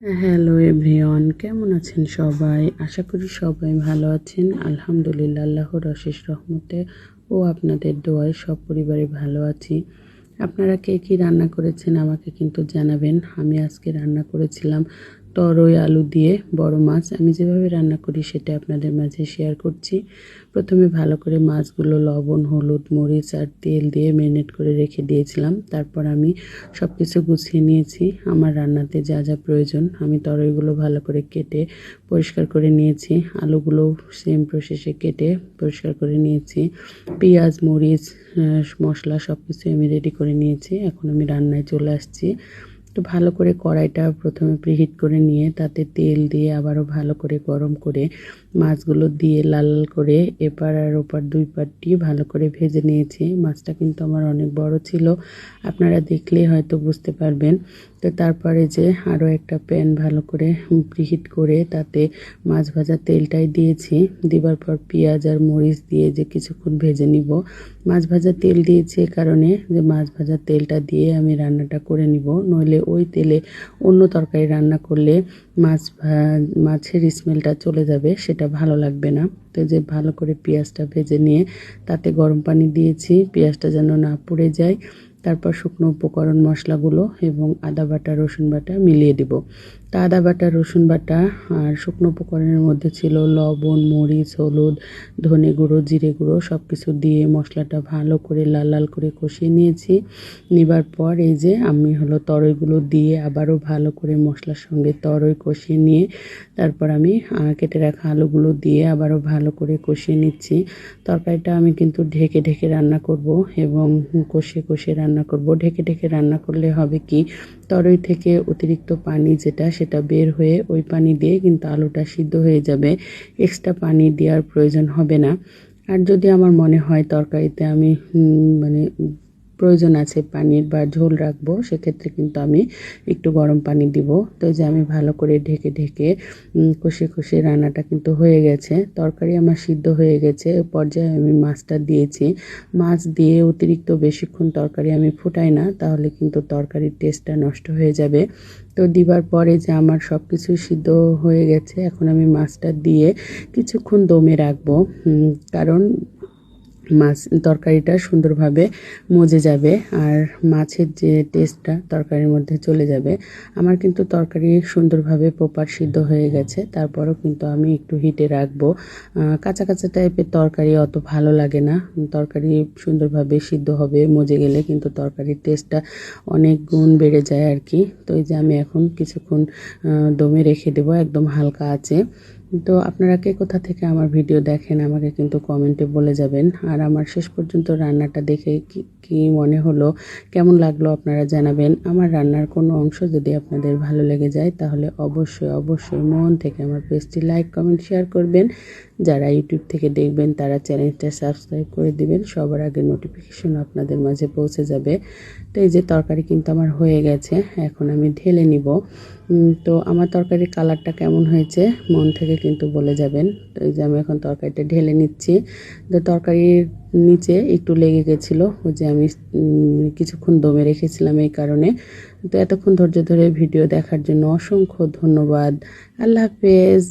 Hello everyone, কেমন আছেন সবাই? আশা করি সবাই ভালো আছেন। আলহামদুলিল্লাহ, আল্লাহর অশেষ রহমতে ও আপনাদের দোয়ায় সব পরিবারে ভালো আছি। আপনারা কে কী রান্না করেছেন আমাকে কিন্তু জানাবেন। আমি আজকে রান্না করেছিলাম তরই আলু দিয়ে বড় মাছ। আমি যেভাবে রান্না করি সেটা আপনাদের মাঝে শেয়ার করছি। প্রথমে ভালো করে মাছগুলো লবণ, হলুদ, মরিচ আর তেল দিয়ে ম্যারিনেট করে রেখে দিয়েছিলাম। তারপর আমি সব কিছু গুছিয়ে নিয়েছি। আমার রান্নাতে যা যা প্রয়োজন আমি তরইগুলো ভালো করে কেটে পরিষ্কার করে নিয়েছি। আলুগুলো সেম প্রসেসে কেটে পরিষ্কার করে নিয়েছি। পেঁয়াজ, মরিচ, মশলা সব কিছু আমি রেডি করে নিয়েছি। এখন আমি রান্নায় চলে আসছি। তো ভালো করে কড়াইটা প্রথমে প্রিহিট করে নিয়ে তাতে তেল দিয়ে আবারও ভালো করে গরম করে মাছগুলো দিয়ে লাল লাল করে এপার আর ওপার দুই পাট দিয়ে ভালো করে ভেজে নিয়েছি। মাছটা কিন্তু আমার অনেক বড় ছিল, আপনারা দেখলেই হয়তো বুঝতে পারবেন। তো তারপরে যে আরও একটা প্যান ভালো করে প্রিহিট করে তাতে মাছ ভাজা তেলটাই দিয়েছি। দেবার পর পেঁয়াজ আর মরিচ দিয়ে যে কিছুক্ষণ ভেজে নিব। মাছ ভাজা তেল দিয়েছি এ কারণে যে মাছ ভাজা তেলটা দিয়ে আমি রান্নাটা করে নিব, নইলে ওই তেলে অন্য তরকারি রান্না করলে মাছের স্মেলটা চলে যাবে, সেটা ভালো লাগবে না। তো যে ভালো করে পেঁয়াজটা ভেজে নিয়ে তাতে গরম পানি দিয়েছি, পেঁয়াজটা যেন না পুড়ে যায়। তারপর শুকনো উপকরণ মশলাগুলো এবং আদা বাটা রসুন বাটা মিলিয়ে দিব। তা আদা বাটা রসুন বাটা আর শুকনো উপকরণের মধ্যে ছিল লবণ, মরিচ, হলুদ, ধনে গুঁড়ো, জিরে গুঁড়ো সব কিছু দিয়ে মশলাটা ভালো করে লাল লাল করে কষিয়ে নিয়েছি। নেবার পর এই যে আমি তরইগুলো দিয়ে আবারও ভালো করে মশলার সঙ্গে তরই কষিয়ে নিয়ে তারপর আমি কেটে রাখা আলুগুলো দিয়ে আবারও ভালো করে কষিয়ে নিচ্ছি। তরকারিটা আমি কিন্তু ঢেকে ঢেকে রান্না করব এবং কষিয়ে কষিয়ে রান্না করব। ঢেকে ঢেকে রান্না করলে হবে কি, তরই থেকে অতিরিক্ত পানি সেটা বের হয়ে ওই পানি দিয়ে কিন্তু আলুটা সিদ্ধ হয়ে যাবে। এক্সট্রা পানি দেওয়ার প্রয়োজন হবে না। আর যদি আমার মনে হয় তরকারিতে আমি মানে প্রয়োজন আছে পানির বা ঝোল রাখবো, সেক্ষেত্রে কিন্তু আমি একটু গরম পানি দিব। তো যে আমি ভালো করে ঢেকে ঢেকে কষিয়ে কষিয়ে রান্নাটা কিন্তু হয়ে গেছে। তরকারি আমার সিদ্ধ হয়ে গেছে। এ পর্যায়ে আমি মাছটা দিয়েছি। মাছ দিয়ে অতিরিক্ত বেশিক্ষণ তরকারি আমি ফুটাই না, তাহলে কিন্তু তরকারির টেস্টটা নষ্ট হয়ে যাবে। তো দিবার পরে যে আমার সব কিছু সিদ্ধ হয়ে গেছে, এখন আমি মাছটা দিয়ে কিছুক্ষণ দমে রাখবো, কারণ মাছ তরকারিটা সুন্দরভাবে মজে যাবে আর মাছের যে টেস্টটা তরকারির মধ্যে চলে যাবে। আমার কিন্তু তরকারি সুন্দরভাবে প্রপার সিদ্ধ হয়ে গেছে, তারপরও কিন্তু আমি একটু হিটে রাখবো। কাঁচা কাঁচা টাইপের তরকারি অত ভালো লাগে না। তরকারি সুন্দরভাবে সিদ্ধ হবে, মজে গেলে কিন্তু তরকারির টেস্টটা অনেক গুণ বেড়ে যায় আর কি। তো এই যে আমি এখন কিছুক্ষণ দমে রেখে দেবো একদম হালকা আঁচে। তো আপনারা কে কোথা থেকে আমার ভিডিও দেখেন আমাকে কিন্তু কমেন্টে বলে যাবেন। আর আমার শেষ পর্যন্ত রান্নাটা দেখে কি মনে হলো, কেমন লাগলো আপনারা জানাবেন। আমার রান্নার কোনো অংশ যদি আপনাদের ভালো লেগে যায় তাহলে অবশ্যই অবশ্যই মন থেকে আমার পেজটি লাইক, কমেন্ট, শেয়ার করবেন। যারা ইউটিউব থেকে দেখবেন তারা চ্যানেলটা সাবস্ক্রাইব করে দিবেন, সবার আগে নোটিফিকেশন আপনাদের মাঝে পৌঁছে যাবে। তো এই যে তরকারি কিন্তু আমার হয়ে গেছে, এখন আমি ঢেলে নিব। তো আমার তরকারির কালারটা কেমন হয়েছে মন থেকে কিন্তু বলে যাবেন। তো এই যে আমি এখন তরকারিটা ঢেলে নিচ্ছি। তো তরকারির নিচে একটু লেগে গেছিলো, ওই যে আমি কিছুক্ষণ দমে রেখেছিলাম এই কারণে। তো এতক্ষণ ধৈর্য ধরে ভিডিও দেখার জন্য অসংখ্য ধন্যবাদ। আল্লাহ হাফেজ।